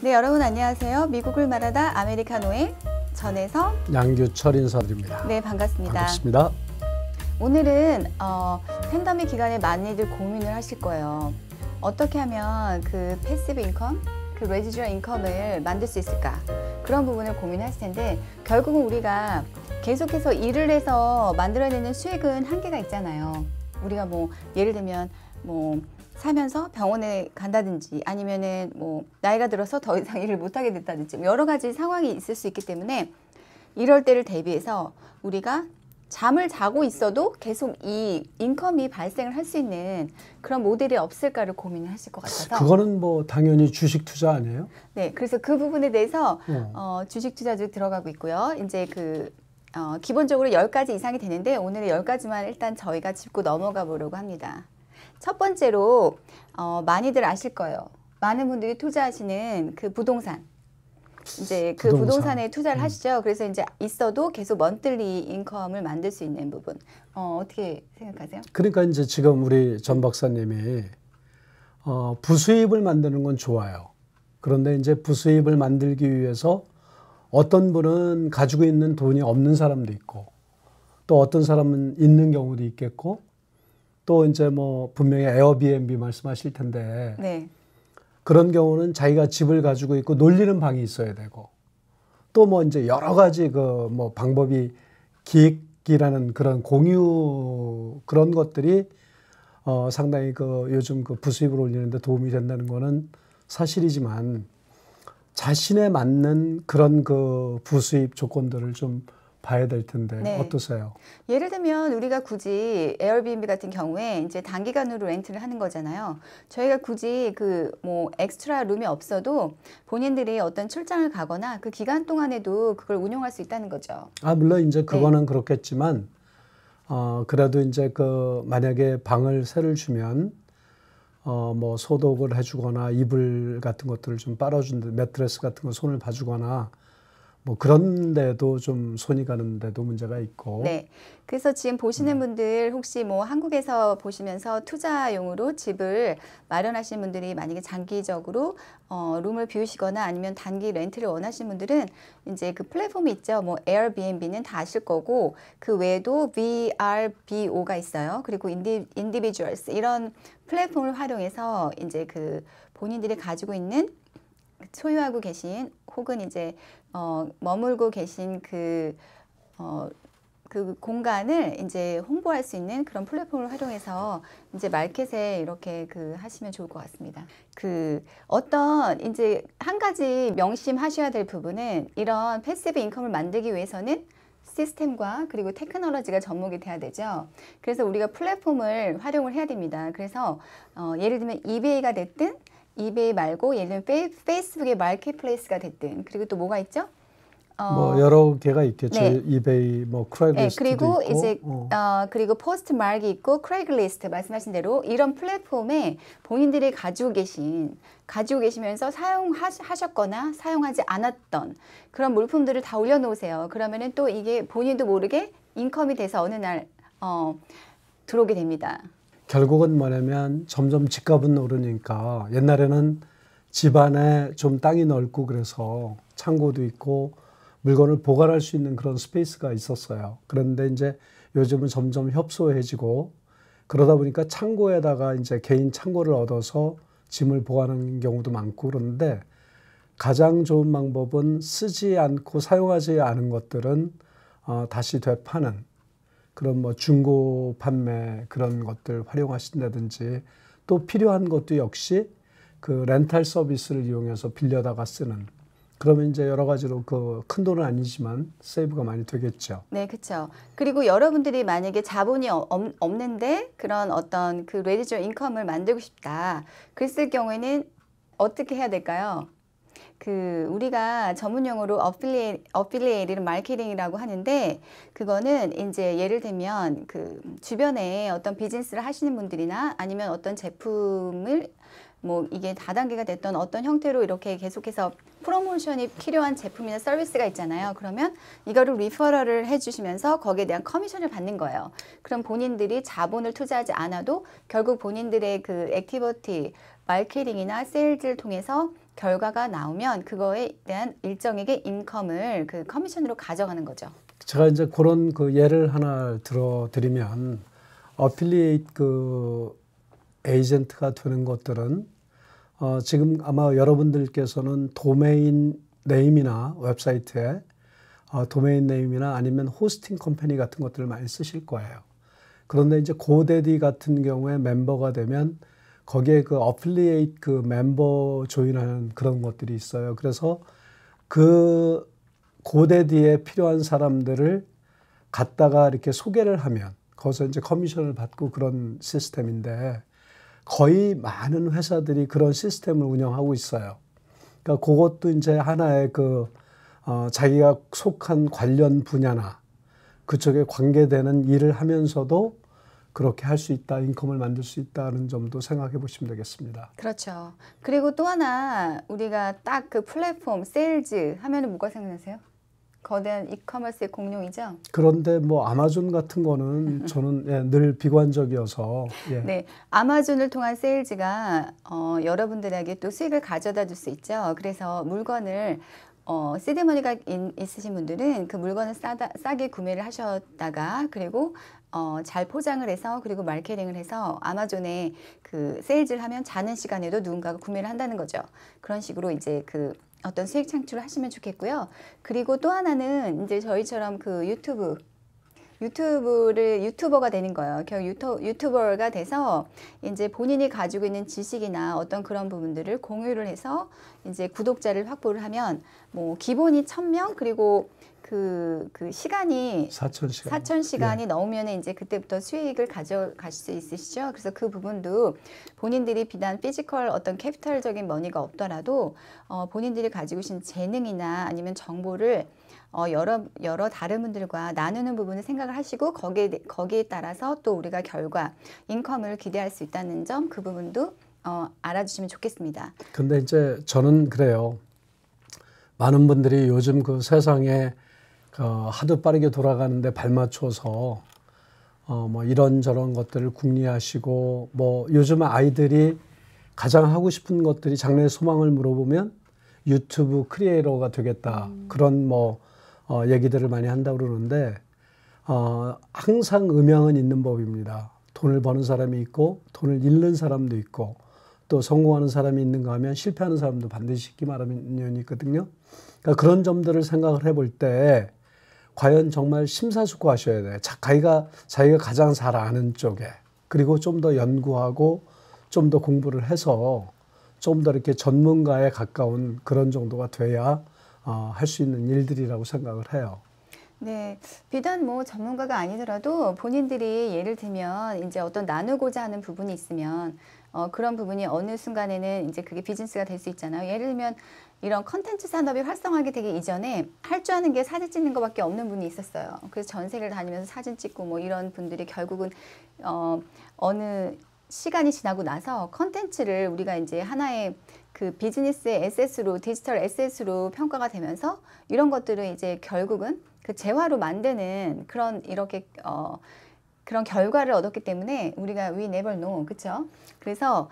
네, 여러분 안녕하세요. 미국을 말하다 아메리카노의 전혜성, 양규철 인사드립니다. 네, 반갑습니다. 반갑습니다. 오늘은 팬데믹 기간에 많이들 고민을 하실 거예요. 어떻게 하면 그 패시브 인컴, 그 레지주얼 인컴을 만들 수 있을까? 그런 부분을 고민하실 텐데 결국은 우리가 계속해서 일을 해서 만들어내는 수익은 한계가 있잖아요. 우리가 뭐 예를 들면 뭐 살면서 병원에 간다든지 아니면은 뭐 나이가 들어서 더 이상 일을 못하게 됐다든지 여러 가지 상황이 있을 수 있기 때문에 이럴 때를 대비해서 우리가 잠을 자고 있어도 계속 이 인컴이 발생을 할 수 있는 그런 모델이 없을까를 고민을 하실 것 같아서 그거는 뭐 당연히 주식 투자 아니에요? 네, 그래서 그 부분에 대해서 주식 투자도 들어가고 있고요. 이제 기본적으로 10가지 이상이 되는데 오늘은 10가지만 일단 저희가 짚고 넘어가 보려고 합니다. 첫 번째로 많이들 아실 거예요. 많은 분들이 투자하시는 그 부동산. 이제 그 부동산에 투자를 하시죠. 그래서 이제 있어도 계속 먼틀리 인컴을 만들 수 있는 부분. 어떻게 생각하세요? 그러니까 이제 지금 우리 전 박사님이 부수입을 만드는 건 좋아요. 그런데 이제 부수입을 만들기 위해서 어떤 분은 가지고 있는 돈이 없는 사람도 있고 또 어떤 사람은 있는 경우도 있겠고 또 이제 뭐 분명히 에어비앤비 말씀하실 텐데 네. 그런 경우는 자기가 집을 가지고 있고 놀리는 방이 있어야 되고 또 뭐 이제 여러 가지 그 뭐 방법이 기획이라는 그런 공유 그런 것들이 상당히 그 요즘 그 부수입을 올리는데 도움이 된다는 거는 사실이지만 자신에 맞는 그런 그 부수입 조건들을 좀 봐야 될 텐데 네. 어떠세요? 예를 들면 우리가 굳이 에어비앤비 같은 경우에 이제 단기간으로 렌트를 하는 거잖아요. 저희가 굳이 그 뭐 엑스트라 룸이 없어도 본인들이 어떤 출장을 가거나 그 기간 동안에도 그걸 운용할 수 있다는 거죠. 물론 이제 그거는 그렇겠지만 그래도 이제 그 만약에 방을 새를 주면 뭐 소독을 해주거나 이불 같은 것들을 좀 빨아준다, 매트레스 같은 거 손을 봐주거나 뭐 그런데도 좀 손이 가는데도 문제가 있고. 네. 그래서 지금 보시는 분들 혹시 뭐 한국에서 보시면서 투자용으로 집을 마련하시는 분들이 만약에 장기적으로 룸을 비우시거나 아니면 단기 렌트를 원하시는 분들은 이제 그 플랫폼이 있죠. 뭐 에어비앤비는 다 아실 거고 그 외에도 VRBO가 있어요. 그리고 인디비주얼스 이런 플랫폼을 활용해서 이제 그 본인들이 가지고 있는 소유하고 계신 혹은 이제 머물고 계신 그 공간을 이제 홍보할 수 있는 그런 플랫폼을 활용해서 이제 마켓에 이렇게 하시면 좋을 것 같습니다. 어떤 이제 한 가지 명심하셔야 될 부분은 이런 패시브 인컴을 만들기 위해서는 시스템과 그리고 테크놀로지가 접목이 돼야 되죠. 그래서 우리가 플랫폼을 활용을 해야 됩니다. 그래서 예를 들면 이베이가 됐든 이베이 말고 예를 들면 페이스북의 마켓플레이스가 됐든 그리고 또 뭐가 있죠? 뭐 여러 개가 있겠죠. 네. 이베이, 뭐 크레이글리스트도 그리고 있고. 이제 그리고 포스트마켓이 있고 크레이글리스트 말씀하신 대로 이런 플랫폼에 본인들이 가지고 계시면서 사용하셨거나 사용하지 않았던 그런 물품들을 다 올려놓으세요. 그러면은 또 이게 본인도 모르게 인컴이 돼서 어느 날 들어오게 됩니다. 결국은 뭐냐면 점점 집값은 오르니까 옛날에는 집안에 좀 땅이 넓고 그래서 창고도 있고 물건을 보관할 수 있는 그런 스페이스가 있었어요. 그런데 이제 요즘은 점점 협소해지고 그러다 보니까 창고에다가 이제 개인 창고를 얻어서 짐을 보관하는 경우도 많고 그런데 가장 좋은 방법은 쓰지 않고 사용하지 않은 것들은 다시 되파는 그런 뭐 중고 판매 그런 것들 활용하신다든지 또 필요한 것도 역시 그 렌탈 서비스를 이용해서 빌려다가 쓰는 그러면 이제 여러 가지로 그 큰 돈은 아니지만 세이브가 많이 되겠죠. 네, 그렇죠. 그리고 여러분들이 만약에 자본이 없는데 그런 어떤 그 레지주얼 인컴을 만들고 싶다. 그랬을 경우에는 어떻게 해야 될까요? 우리가 전문용어로 어필리에이트 마케팅이라고 하는데 그거는 이제 예를 들면 주변에 어떤 비즈니스를 하시는 분들이나 아니면 어떤 제품을 뭐 이게 다단계가 됐던 어떤 형태로 이렇게 계속해서 프로모션이 필요한 제품이나 서비스가 있잖아요. 그러면 이거를 리퍼럴을 해주시면서 거기에 대한 커미션을 받는 거예요. 그럼 본인들이 자본을 투자하지 않아도 결국 본인들의 그 액티비티, 마케팅이나 세일즈를 통해서 결과가 나오면 그거에 대한 일정액의 인컴을 그 커미션으로 가져가는 거죠. 제가 이제 그런 그 예를 하나 들어드리면 어필리에이트 그 에이전트가 되는 것들은 지금 아마 여러분들께서는 도메인 네임이나 웹사이트에 도메인 네임이나 아니면 호스팅 컴퍼니 같은 것들을 많이 쓰실 거예요. 그런데 이제 고데디 같은 경우에 멤버가 되면 거기에 그 어필리에이트 그 멤버 조인하는 그런 것들이 있어요. 그래서 그 고데디에 필요한 사람들을 갖다가 이렇게 소개를 하면 거기서 이제 커미션을 받고 그런 시스템인데 거의 많은 회사들이 그런 시스템을 운영하고 있어요. 그러니까 그것도 이제 하나의 자기가 속한 관련 분야나 그쪽에 관계되는 일을 하면서도 그렇게 할 수 있다, 인컴을 만들 수 있다는 점도 생각해 보시면 되겠습니다. 그렇죠. 그리고 또 하나 우리가 딱 그 플랫폼 세일즈 하면은 뭐가 생각나세요? 거대한 이커머스의 공룡이죠. 그런데 뭐 아마존 같은 거는 저는 늘 비관적이어서 네, 아마존을 통한 세일즈가 여러분들에게 또 수익을 가져다 줄 수 있죠. 그래서 물건을 시드머니가 있으신 분들은 그 물건을 싸게 구매를 하셨다가 그리고 잘 포장을 해서 그리고 마케팅을 해서 아마존에 그 세일즈를 하면 자는 시간에도 누군가가 구매를 한다는 거죠. 그런 식으로 이제 그 어떤 수익 창출을 하시면 좋겠고요. 그리고 또 하나는 이제 저희처럼 그 유튜버가 되는 거예요. 결국 유튜버가 돼서 이제 본인이 가지고 있는 지식이나 어떤 그런 부분들을 공유를 해서 이제 구독자를 확보를 하면 뭐 기본이 1,000명 그리고 그 시간이 4,000시간이 넘으면 이제 그때부터 수익을 가져가실 수 있으시죠. 그래서 그 부분도 본인들이 비단 피지컬 어떤 캐피탈적인 머니가 없더라도 본인들이 가지고 계신 재능이나 아니면 정보를 여러 다른 분들과 나누는 부분을 생각을 하시고 거기에 따라서 또 우리가 결과 인컴을 기대할 수 있다는 점 그 부분도 알아주시면 좋겠습니다. 근데 이제 저는 그래요. 많은 분들이 요즘 그 세상에 하도 빠르게 돌아가는데 발맞춰서 뭐 이런저런 것들을 궁리하시고 뭐 요즘 아이들이 가장 하고 싶은 것들이 장래의 소망을 물어보면 유튜브 크리에이터가 되겠다. 그런 뭐 얘기들을 많이 한다고 그러는데 항상 음양은 있는 법입니다. 돈을 버는 사람이 있고 돈을 잃는 사람도 있고 또 성공하는 사람이 있는가 하면 실패하는 사람도 반드시 있기 마련이 있거든요. 그러니까 그런 점들을 생각을 해볼 때 과연 정말 심사숙고하셔야 돼요. 자기가 가장 잘 아는 쪽에 그리고 좀 더 연구하고 좀 더 공부를 해서 좀 더 이렇게 전문가에 가까운 그런 정도가 돼야 할 수 있는 일들이라고 생각을 해요. 네, 비단 뭐 전문가가 아니더라도 본인들이 예를 들면 이제 어떤 나누고자 하는 부분이 있으면 그런 부분이 어느 순간에는 이제 그게 비즈니스가 될 수 있잖아요. 예를 들면 이런 컨텐츠 산업이 활성화하게 되기 이전에 할 줄 아는 게 사진 찍는 것밖에 없는 분이 있었어요. 그래서 전세를 다니면서 사진 찍고 뭐 이런 분들이 결국은 어느 시간이 지나고 나서 컨텐츠를 우리가 이제 하나의 그 비즈니스의 에셋으로 디지털 에셋으로 평가가 되면서 이런 것들을 이제 결국은 그 재화로 만드는 그런 그런 결과를 얻었기 때문에 우리가 we never know, 그렇죠? 그래서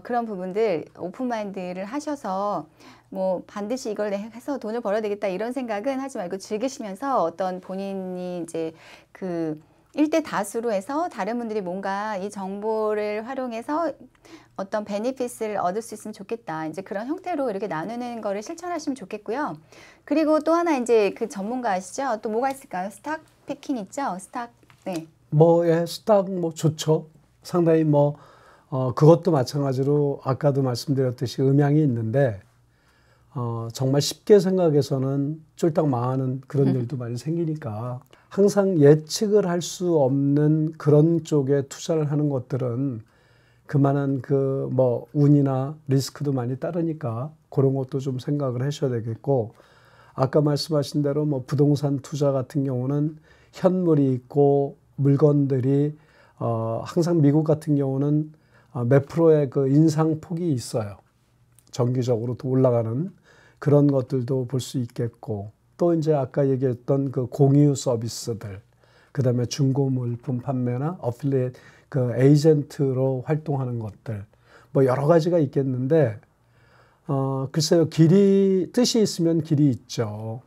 그런 부분들 오픈 마인드를 하셔서 뭐 반드시 이걸 해서 돈을 벌어야 되겠다 이런 생각은 하지 말고 즐기시면서 어떤 본인이 이제 그 일대 다수로 해서 다른 분들이 뭔가 이 정보를 활용해서 어떤 베니핏을 얻을 수 있으면 좋겠다. 이제 그런 형태로 이렇게 나누는 거를 실천하시면 좋겠고요. 그리고 또 하나 이제 그 전문가 아시죠? 또 뭐가 있을까요? 스탁 피킹 있죠? 스탁. 네. 스탁 뭐 좋죠. 상당히 그것도 마찬가지로 아까도 말씀드렸듯이 음향이 있는데 정말 쉽게 생각해서는 쫄딱 망하는 그런 일도 많이 생기니까 항상 예측을 할 수 없는 그런 쪽에 투자를 하는 것들은 그만한 운이나 리스크도 많이 따르니까 그런 것도 좀 생각을 하셔야 되겠고 아까 말씀하신 대로 부동산 투자 같은 경우는 현물이 있고 물건들이 항상 미국 같은 경우는 몇 프로의 그 인상폭이 있어요. 정기적으로 또 올라가는 그런 것들도 볼 수 있겠고 또 이제 아까 얘기했던 그 공유 서비스들 그다음에 중고 물품 판매나 어필리에이트 그 에이전트로 활동하는 것들 여러 가지가 있겠는데 글쎄요, 뜻이 있으면 길이 있죠.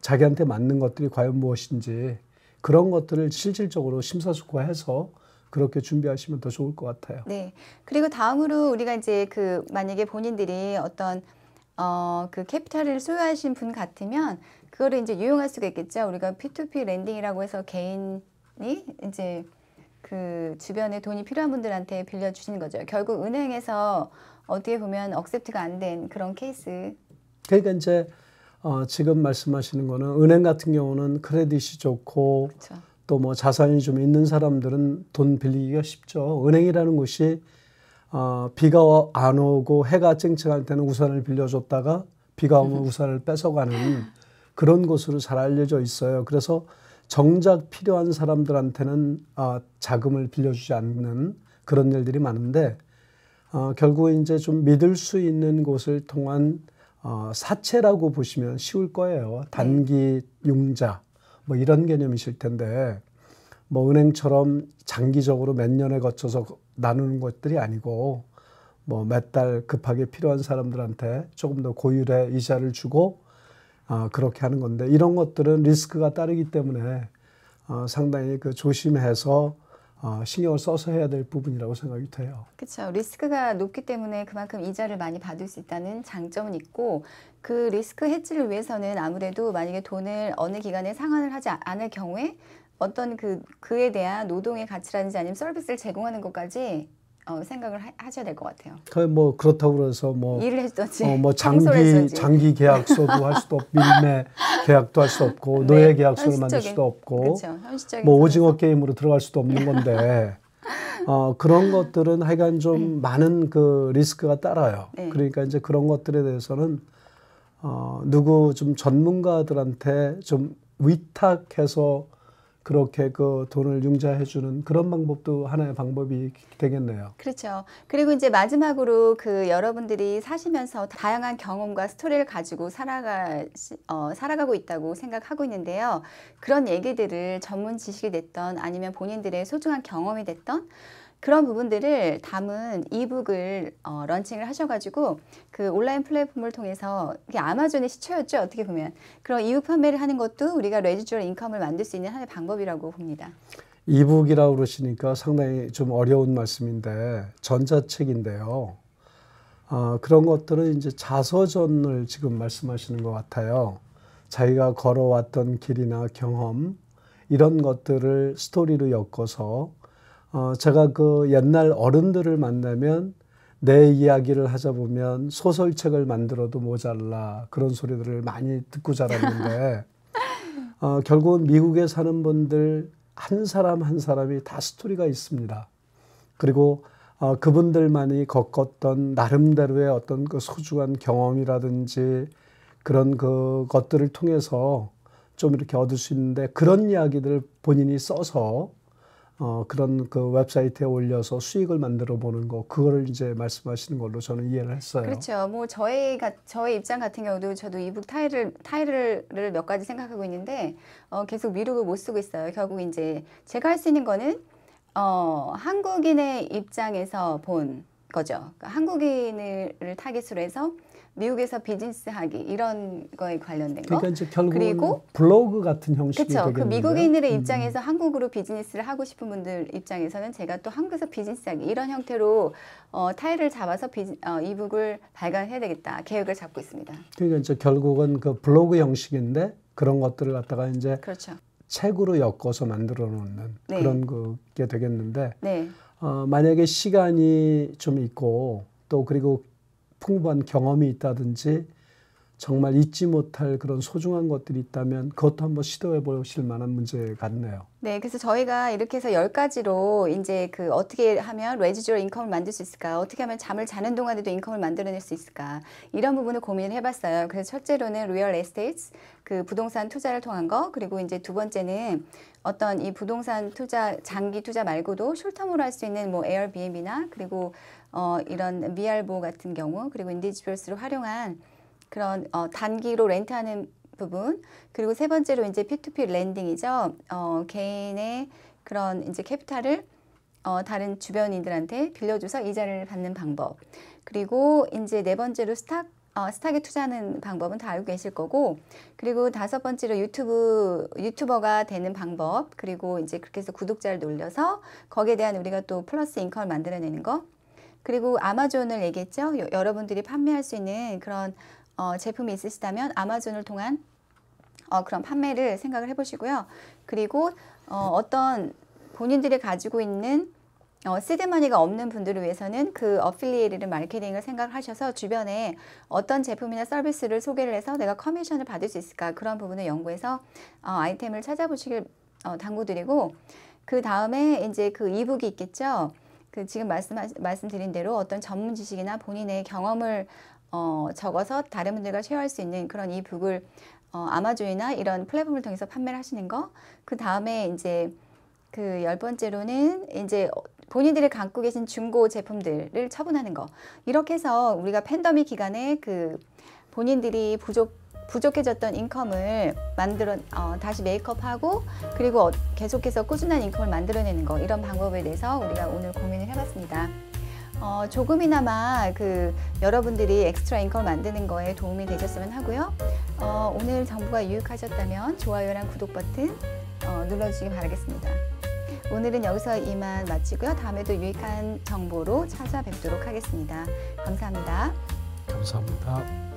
자기한테 맞는 것들이 과연 무엇인지 그런 것들을 실질적으로 심사숙고해서 그렇게 준비하시면 더 좋을 것 같아요. 네. 그리고 다음으로 우리가 이제 만약에 본인들이 어떤 그 캐피탈을 소유하신 분 같으면 그거를 이제 유용할 수가 있겠죠. 우리가 P2P 랜딩이라고 해서 개인이 이제 그 주변에 돈이 필요한 분들한테 빌려주시는 거죠. 결국 은행에서 어떻게 보면 억셉트가 안 된 그런 케이스. 그러니까 이제 지금 말씀하시는 거는 은행 같은 경우는 크레딧이 좋고 그렇죠. 또 뭐 자산이 좀 있는 사람들은 돈 빌리기가 쉽죠. 은행이라는 곳이 비가 안 오고 해가 쨍쨍할 때는 우산을 빌려줬다가 비가 오면 우산을 뺏어가는 그런 곳으로 잘 알려져 있어요. 그래서 정작 필요한 사람들한테는 자금을 빌려주지 않는 그런 일들이 많은데 결국 이제 좀 믿을 수 있는 곳을 통한 사채라고 보시면 쉬울 거예요. 단기 융자 뭐 이런 개념이실 텐데 뭐 은행처럼 장기적으로 몇 년에 거쳐서 나누는 것들이 아니고 뭐 몇 달 급하게 필요한 사람들한테 조금 더 고율의 이자를 주고 그렇게 하는 건데 이런 것들은 리스크가 따르기 때문에 상당히 그 조심해서 신경을 써서 해야 될 부분이라고 생각이 돼요. 그렇죠. 리스크가 높기 때문에 그만큼 이자를 많이 받을 수 있다는 장점은 있고 그 리스크 해지를 위해서는 아무래도 만약에 돈을 어느 기간에 상환을 하지 않을 경우에 어떤 그에 대한 노동의 가치라든지 아니면 서비스를 제공하는 것까지 생각을 하셔야 될 것 같아요. 뭐 그렇다고 그래서 뭐 일을 해주든지 뭐 청소를 해주든지. 장기 계약서도 할 수도 없고 밀매 계약도 할 수 없고 네, 노예 계약서를 만들 수도 없고 그렇죠. 현실적인 뭐 오징어 선에서. 게임으로 들어갈 수도 없는 건데 그런 것들은 하여간 좀 많은 그 리스크가 따라요. 네. 그러니까 이제 그런 것들에 대해서는 누구 좀 전문가들한테 좀 위탁해서 그렇게 그 돈을 융자해주는 그런 방법도 하나의 방법이 되겠네요. 그렇죠. 그리고 이제 마지막으로 여러분들이 사시면서 다양한 경험과 스토리를 가지고 살아가고 있다고 생각하고 있는데요. 그런 얘기들을 전문 지식이 됐던 아니면 본인들의 소중한 경험이 됐던 그런 부분들을 담은 이북을 런칭을 하셔가지고 그 온라인 플랫폼을 통해서 이게 아마존의 시초였죠. 어떻게 보면 그런 이북 판매를 하는 것도 우리가 레지주얼 인컴을 만들 수 있는 하나의 방법이라고 봅니다. 이북이라고 그러시니까 상당히 좀 어려운 말씀인데 전자책인데요. 그런 것들은 이제 자서전을 지금 말씀하시는 것 같아요. 자기가 걸어왔던 길이나 경험 이런 것들을 스토리로 엮어서 제가 그 옛날 어른들을 만나면 내 이야기를 하자 보면 소설책을 만들어도 모자라 그런 소리들을 많이 듣고 자랐는데 결국은 미국에 사는 분들 한 사람 한 사람이 다 스토리가 있습니다. 그리고 그분들만이 겪었던 나름대로의 어떤 그 소중한 경험이라든지 그런 그 것들을 통해서 좀 이렇게 얻을 수 있는데 그런 이야기들을 본인이 써서 그런 그 웹사이트에 올려서 수익을 만들어 보는 거 그거를 이제 말씀하시는 걸로 저는 이해를 했어요. 그렇죠. 뭐 저의 입장 같은 경우도 저도 이북 타이틀을 몇 가지 생각하고 있는데 계속 미루고 못 쓰고 있어요. 결국 이제 제가 할 수 있는 거는 한국인의 입장에서 본 거죠. 그러니까 한국인을 타깃으로 해서 미국에서 비즈니스하기 이런 거에 관련된 거. 그러니까 이제 결국은 그리고 블로그 같은 형식이 그렇죠. 그 되겠는데요. 미국인들의 입장에서 한국으로 비즈니스를 하고 싶은 분들 입장에서는 제가 또 한국에서 비즈니스하기 이런 형태로 타일을 잡아서 이북을 발간해야 되겠다 계획을 잡고 있습니다. 그러니까 이제 결국은 그 블로그 형식인데 그런 것들을 갖다가 이제 그렇죠. 책으로 엮어서 만들어 놓는 네. 그런 그게 되겠는데 네. 만약에 시간이 좀 있고 또 그리고 풍부한 경험이 있다든지 정말 잊지 못할 그런 소중한 것들이 있다면 그것도 한번 시도해 보실 만한 문제 같네요. 네, 그래서 저희가 이렇게 해서 10가지로 이제 어떻게 하면 레지주얼 인컴을 만들 수 있을까? 어떻게 하면 잠을 자는 동안에도 인컴을 만들어낼 수 있을까? 이런 부분을 고민을 해봤어요. 그래서 첫째로는 리얼 에스테이트, 그 부동산 투자를 통한 거, 그리고 이제 두 번째는 어떤 이 부동산 투자, 장기 투자 말고도 숄텀으로 할 수 있는 뭐 에어비앤비나 그리고 이런 미알보 같은 경우, 그리고 인디지별스를 활용한 그런 단기로 렌트하는 부분, 그리고 세 번째로 이제 P2P 랜딩이죠. 개인의 그런 이제 캐피탈을 다른 주변인들한테 빌려줘서 이자를 받는 방법. 그리고 이제 네 번째로 스탁에 투자하는 방법은 다 알고 계실 거고, 그리고 다섯 번째로 유튜버가 되는 방법, 그리고 이제 그렇게 해서 구독자를 놀려서 거기에 대한 우리가 또 플러스 인컴을 만들어내는 거, 그리고 아마존을 얘기했죠. 여러분들이 판매할 수 있는 그런 제품이 있으시다면 아마존을 통한 그런 판매를 생각을 해보시고요. 그리고 어떤 본인들이 가지고 있는 시드머니가 없는 분들을 위해서는 그 어필리에이트 마케팅을 생각하셔서 주변에 어떤 제품이나 서비스를 소개를 해서 내가 커미션을 받을 수 있을까, 그런 부분을 연구해서 아이템을 찾아보시길 당부드리고, 그 다음에 이제 그 이북이 있겠죠. 그 지금 말씀드린 대로 어떤 전문 지식이나 본인의 경험을 적어서 다른 분들과 쉐어할 수 있는 그런 이북을 아마존이나 이런 플랫폼을 통해서 판매를 하시는 거. 그 다음에 이제 그 10번째로는 이제 본인들이 갖고 계신 중고 제품들을 처분하는 거. 이렇게 해서 우리가 팬데믹 기간에 그 본인들이 부족해졌던 인컴을 다시 메이크업하고, 그리고 계속해서 꾸준한 인컴을 만들어내는 거, 이런 방법에 대해서 우리가 오늘 고민을 해봤습니다. 조금이나마 그 여러분들이 엑스트라 인컴을 만드는 거에 도움이 되셨으면 하고요. 오늘 정보가 유익하셨다면 좋아요랑 구독 버튼 눌러주시기 바라겠습니다. 오늘은 여기서 이만 마치고요. 다음에도 유익한 정보로 찾아뵙도록 하겠습니다. 감사합니다. 감사합니다.